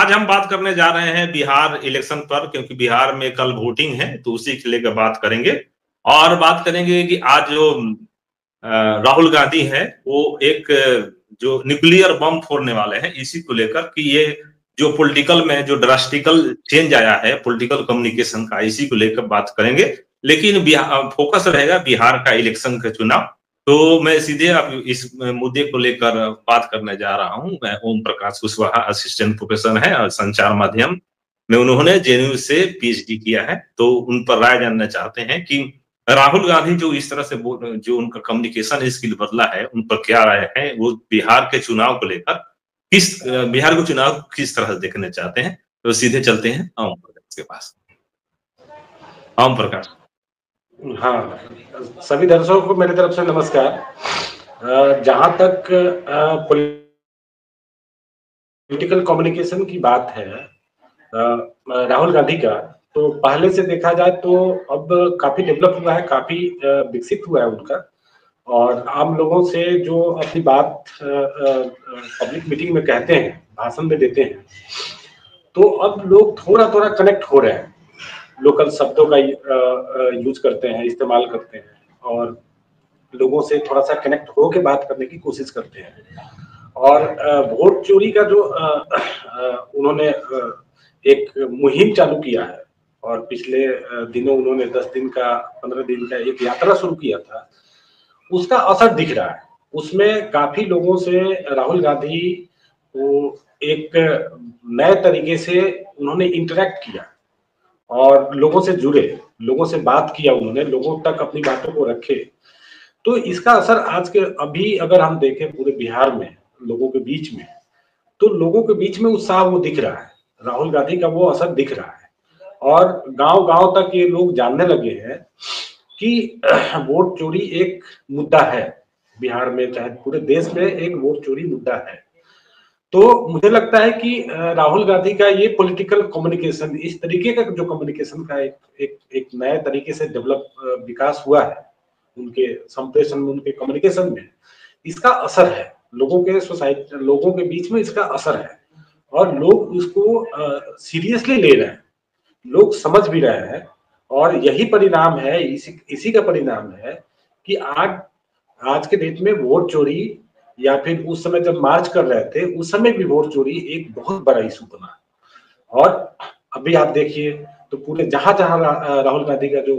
आज हम बात करने जा रहे हैं बिहार इलेक्शन पर, क्योंकि बिहार में कल वोटिंग है, तो उसी के लेकर बात करेंगे। और बात करेंगे कि आज जो राहुल गांधी है वो एक जो न्यूक्लियर बम फोड़ने वाले हैं, इसी को लेकर कि ये जो पॉलिटिकल में जो ड्रास्टिकल चेंज आया है पॉलिटिकल कम्युनिकेशन का, इसी को लेकर बात करेंगे। लेकिन फोकस रहेगा बिहार का इलेक्शन का चुनाव। तो मैं सीधे अब इस मुद्दे को लेकर बात करने जा रहा हूं। मैं ओम प्रकाश कुशवाहा, असिस्टेंट प्रोफेसर है और संचार माध्यम में उन्होंने जेएनयू से पीएचडी किया है। तो उन पर राय जानना चाहते हैं कि राहुल गांधी जो इस तरह से जो उनका कम्युनिकेशन स्किल बदला है, उन पर क्या राय है, वो बिहार के चुनाव को लेकर बिहार को चुनाव किस तरह से देखना चाहते हैं। तो सीधे चलते हैं ओम प्रकाश के पास। ओम प्रकाश। हाँ, सभी दर्शकों को मेरी तरफ से नमस्कार। जहां तक पॉलिटिकल कम्युनिकेशन की बात है राहुल गांधी का, तो पहले से देखा जाए तो अब काफी डेवलप हुआ है, काफी विकसित हुआ है उनका। और आम लोगों से जो अपनी बात पब्लिक मीटिंग में कहते हैं, भाषण में देते हैं, तो अब लोग थोड़ा थोड़ा कनेक्ट हो रहे हैं, लोकल शब्दों का यूज करते हैं, इस्तेमाल करते हैं और लोगों से थोड़ा सा कनेक्ट हो के बात करने की कोशिश करते हैं। और वोट चोरी का जो उन्होंने एक मुहिम चालू किया है और पिछले दिनों उन्होंने 10 दिन का 15 दिन का एक यात्रा शुरू किया था, उसका असर दिख रहा है। उसमें काफी लोगों से राहुल गांधी को एक नए तरीके से उन्होंने इंटरेक्ट किया और लोगों से जुड़े, लोगों से बात किया, उन्होंने लोगों तक अपनी बातों को रखे। तो इसका असर आज के अभी अगर हम देखें पूरे बिहार में लोगों के बीच में, तो लोगों के बीच में उत्साह वो दिख रहा है, राहुल गांधी का वो असर दिख रहा है। और गांव-गांव तक ये लोग जानने लगे हैं कि वोट चोरी एक मुद्दा है बिहार में, चाहे पूरे देश में एक वोट चोरी मुद्दा है। तो मुझे लगता है कि राहुल गांधी का ये पॉलिटिकल कम्युनिकेशन, इस तरीके का जो कम्युनिकेशन का एक नए तरीके से डेवलप विकास हुआ है उनके संप्रेषण में, उनके कम्युनिकेशन में, इसका असर है लोगों के सोसाइटी, लोगों के बीच में इसका असर है और लोग इसको सीरियसली ले रहे हैं, लोग समझ भी रहे हैं। और यही परिणाम है, इसी का परिणाम है कि आज के डेट में वोट चोरी, या फिर उस समय जब मार्च कर रहे थे उस समय भी वोट चोरी एक बहुत बड़ा इशू बना। और अभी आप देखिए तो पूरे जहां जहां राहुल गांधी का जो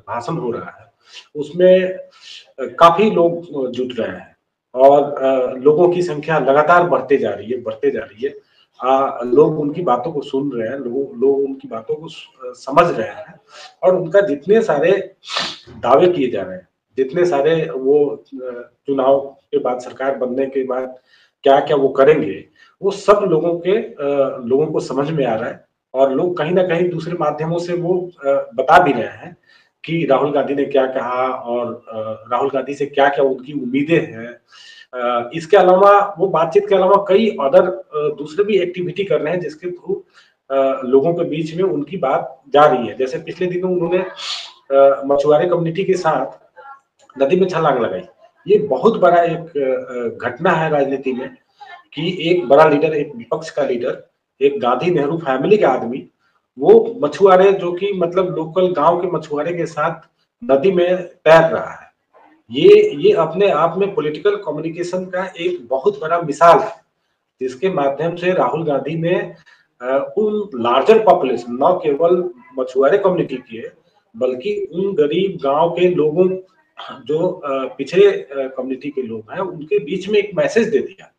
भाषण हो रहा है उसमें काफी लोग जुट रहे हैं और लोगों की संख्या लगातार बढ़ते जा रही है। लोग उनकी बातों को सुन रहे हैं, लोग उनकी बातों को समझ रहे हैं और उनका जितने सारे दावे किए जा रहे हैं, जितने सारे वो चुनाव के बाद, सरकार बनने के बाद क्या क्या वो करेंगे, वो सब लोगों को समझ में आ रहा है। और लोग कहीं ना कहीं दूसरे माध्यमों से वो बता भी रहे हैं कि राहुल गांधी ने क्या कहा और राहुल गांधी से क्या क्या उनकी उम्मीदें हैं। इसके अलावा वो बातचीत के अलावा कई अदर दूसरे भी एक्टिविटी कर रहे हैं जिसके थ्रू लोगों के बीच में उनकी बात जा रही है। जैसे पिछले दिनों उन्होंने मछुआरे कम्युनिटी के साथ नदी में छलांग लगाई। ये बहुत बड़ा एक घटना है राजनीति में कि एक बड़ा लीडर, एक विपक्ष का लीडर, एक गांधी नेहरू फैमिली का आदमी, वो मछुआरे जो कि मतलब लोकल गांव के मछुआरे के साथ नदी में तैर रहा है। ये अपने आप में पॉलिटिकल कम्युनिकेशन का एक बहुत बड़ा मिसाल है, जिसके माध्यम से राहुल गांधी ने उन लार्जर पॉपुलेशन, न केवल मछुआरे कम्युनिटी के, बल्कि उन गरीब गांव के लोगों, जो पिछड़े कम्युनिटी के लोग हैं, उनके बीच में एक मैसेज दे दिया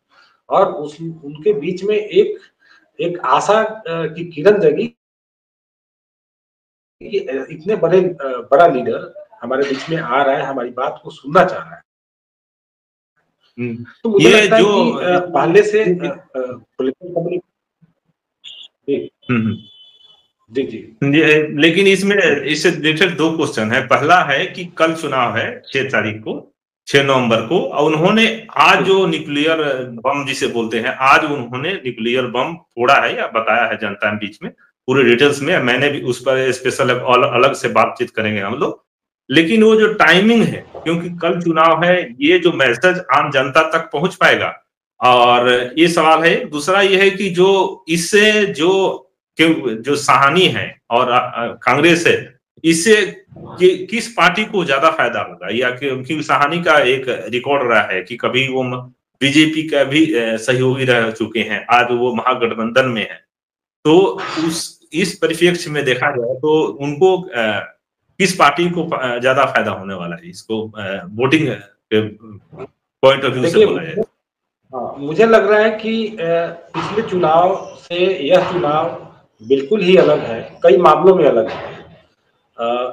और उनके बीच में एक आशा की किरण जगी कि इतने बड़ा लीडर हमारे बीच में आ रहा है, हमारी बात को सुनना चाह रहा है। तो मुझे लगता है कि पहले से पॉलिटिकल कम्युनिकेशन जी। लेकिन इससे रिलेटेड 2 क्वेश्चन है। पहला है कि कल चुनाव है 6 तारीख को, 6 नवंबर को, और उन्होंने आज जो न्यूक्लियर बम जिसे बोलते हैं, आज उन्होंने न्यूक्लियर बम फोड़ा है या बताया है जनता के बीच में, पूरे डिटेल्स में मैंने भी उस पर स्पेशल अलग से बातचीत करेंगे हम लोग। लेकिन वो जो टाइमिंग है, क्योंकि कल चुनाव है, ये जो मैसेज आम जनता तक पहुंच पाएगा और ये सवाल है। दूसरा ये है कि जो इससे जो साहनी है और कांग्रेस है, इससे किस पार्टी को ज्यादा फायदा होगा? या क्योंकि साहनी का एक रिकॉर्ड रहा है कि कभी वो बीजेपी का भी सहयोगी रह चुके हैं, आज वो महागठबंधन में है। तो इस परिप्रेक्ष्य में देखा जाए तो उनको किस पार्टी को ज्यादा फायदा होने वाला है, इसको वोटिंग पॉइंट ऑफ व्यू से बोला जाए? हाँ, मुझे लग रहा है कि पिछले चुनाव से यह चुनाव बिल्कुल ही अलग है, कई मामलों में अलग है।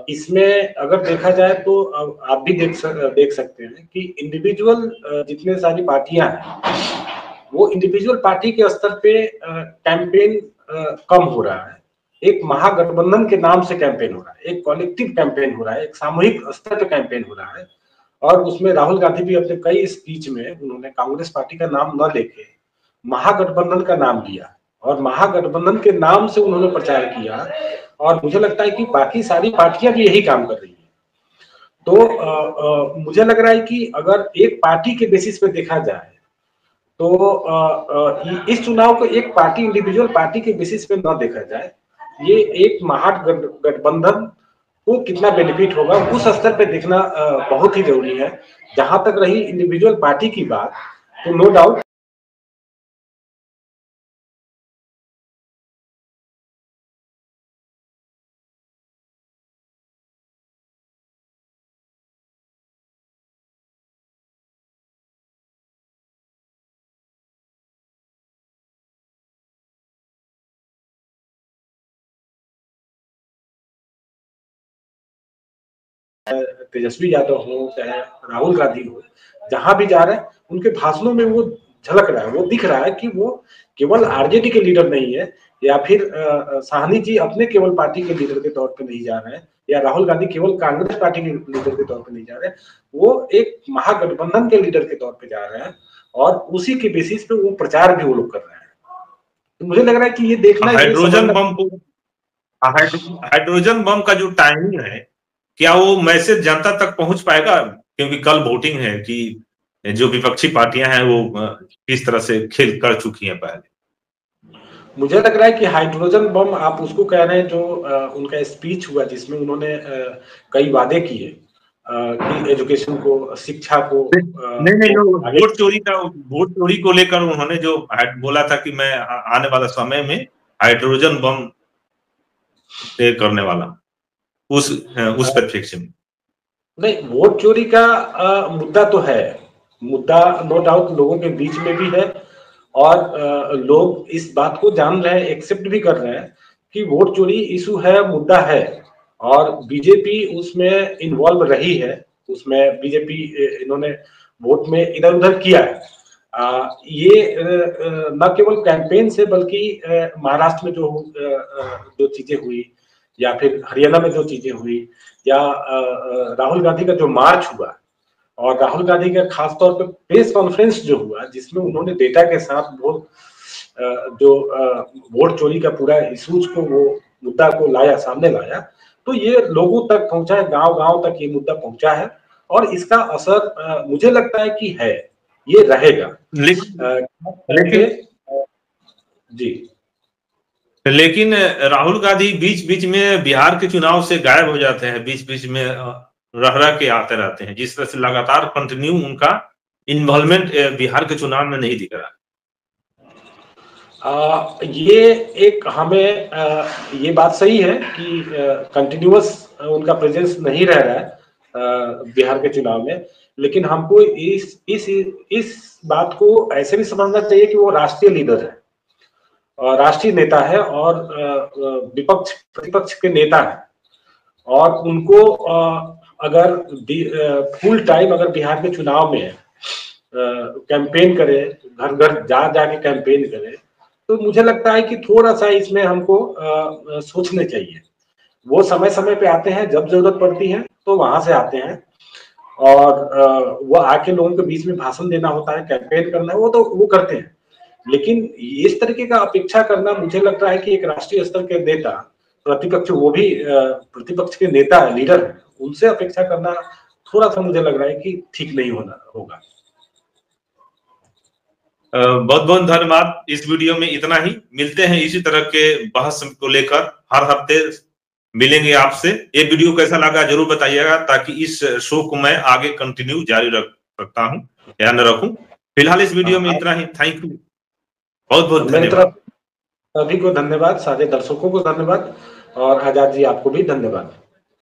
इसमें अगर देखा जाए तो आप भी देख सकते हैं कि इंडिविजुअल जितने सारी पार्टियां हैं, वो इंडिविजुअल पार्टी के स्तर पे कैंपेन कम हो रहा है। एक महागठबंधन के नाम से कैंपेन हो रहा है, एक कलेक्टिव कैंपेन हो रहा है, एक सामूहिक स्तर पे कैंपेन हो रहा है। और उसमें राहुल गांधी भी अपने कई स्पीच में उन्होंने कांग्रेस पार्टी का नाम न लेके महागठबंधन का नाम लिया और महागठबंधन के नाम से उन्होंने प्रचार किया। और मुझे लगता है कि बाकी सारी पार्टियां भी यही काम कर रही हैं। तो मुझे लग रहा है कि अगर एक पार्टी के बेसिस पे देखा जाए तो इस चुनाव को एक पार्टी, इंडिविजुअल पार्टी के बेसिस पे न देखा जाए, ये एक महागठबंधन को कितना बेनिफिट होगा उस स्तर पे देखना बहुत ही जरूरी है। जहां तक रही इंडिविजुअल पार्टी की बात, तो नो डाउट तेजस्वी यादव हो चाहे राहुल गांधी हो, जहां भी जा रहे हैं उनके भाषणों में वो झलक रहा है, वो दिख रहा है कि वो केवल आरजेडी के लीडर नहीं है, या फिर साहनी जी अपने केवल पार्टी के लीडर के तौर पे नहीं जा रहे हैं, या राहुल गांधी केवल कांग्रेस पार्टी के लीडर के तौर पे नहीं जा रहे हैं, वो एक महागठबंधन के लीडर के तौर पे जा रहे हैं और उसी के बेसिस पे वो प्रचार भी वो लोग कर रहे हैं। तो मुझे लग रहा है कि ये देखना, हाइड्रोजन बम का जो टाइमिंग है, क्या वो मैसेज जनता तक पहुंच पाएगा? क्योंकि कल वोटिंग है कि जो विपक्षी पार्टियां हैं वो किस तरह से खेल कर चुकी हैं पहले। मुझे लग रहा है कि हाइड्रोजन बम आप उसको कह रहे हैं जो उनका स्पीच हुआ जिसमें उन्होंने कई वादे किए कि एजुकेशन को, शिक्षा को, नहीं, वोट चोरी को लेकर उन्होंने जो बोला था कि मैं आने वाला समय में हाइड्रोजन बम करने वाला, उस परिप्रेक्ष्य में। नहीं, वोट चोरी का मुद्दा तो है, मुद्दा नो डाउट लोगों के बीच में भी है और लोग इस बात को जान रहे हैं, एक्सेप्ट भी कर रहे हैं कि वोट चोरी इशू है, मुद्दा है और बीजेपी उसमें इन्वॉल्व रही है। उसमें बीजेपी इन्होंने वोट में इधर उधर किया है। ये न केवल कैंपेन से बल्कि महाराष्ट्र में जो चीजें हुई, या फिर हरियाणा में जो चीजें हुई, या राहुल गांधी का जो मार्च हुआ और राहुल गांधी का खासतौर पर प्रेस कॉन्फ्रेंस जो हुआ जिसमें उन्होंने डेटा के साथ जो वोट चोरी का पूरा इशूज को, वो मुद्दा को लाया, सामने लाया, तो ये लोगों तक पहुंचा है, गांव-गांव तक ये मुद्दा पहुंचा है और इसका असर मुझे लगता है कि है, ये रहेगा। लेकिन राहुल गांधी बीच बीच में बिहार के चुनाव से गायब हो जाते हैं, बीच बीच में रह के आते रहते हैं, जिस तरह से लगातार कंटिन्यू उनका इन्वॉल्वमेंट बिहार के चुनाव में नहीं दिख रहा। ये एक हमें ये बात सही है कि कंटिन्यूअस उनका प्रेजेंस नहीं रह रहा है बिहार के चुनाव में, लेकिन हमको इस बात को ऐसे भी समझना चाहिए कि वो राष्ट्रीय लीडर है और राष्ट्रीय नेता है और प्रतिपक्ष के नेता है और उनको अगर फुल टाइम अगर बिहार के चुनाव में कैंपेन करे, घर घर जा जाके कैंपेन करे, तो मुझे लगता है कि थोड़ा सा इसमें हमको सोचने चाहिए। वो समय समय पे आते हैं, जब जरूरत पड़ती है तो वहां से आते हैं और वो आके लोगों के बीच में भाषण देना होता है, कैंपेन करना है, वो तो वो करते हैं, लेकिन इस तरीके का अपेक्षा करना, मुझे लगता है कि एक राष्ट्रीय स्तर के नेता, प्रतिपक्ष, वो भी प्रतिपक्ष के नेता लीडर है, उनसे अपेक्षा करना थोड़ा सा मुझे लग रहा है कि ठीक नहीं होगा। बहुत बहुत धन्यवाद। इस वीडियो में इतना ही, मिलते हैं इसी तरह के बहस को लेकर, हर हफ्ते मिलेंगे आपसे। ये वीडियो कैसा लगा जरूर बताइएगा, ताकि इस शो को मैं आगे कंटिन्यू जारी रख सकता हूँ, ध्यान रखूं। फिलहाल इस वीडियो में इतना ही। थैंक यू, बहुत बहुत धन्यवाद। सभी को धन्यवाद, सारे दर्शकों को धन्यवाद, और आजाद जी आपको भी धन्यवाद।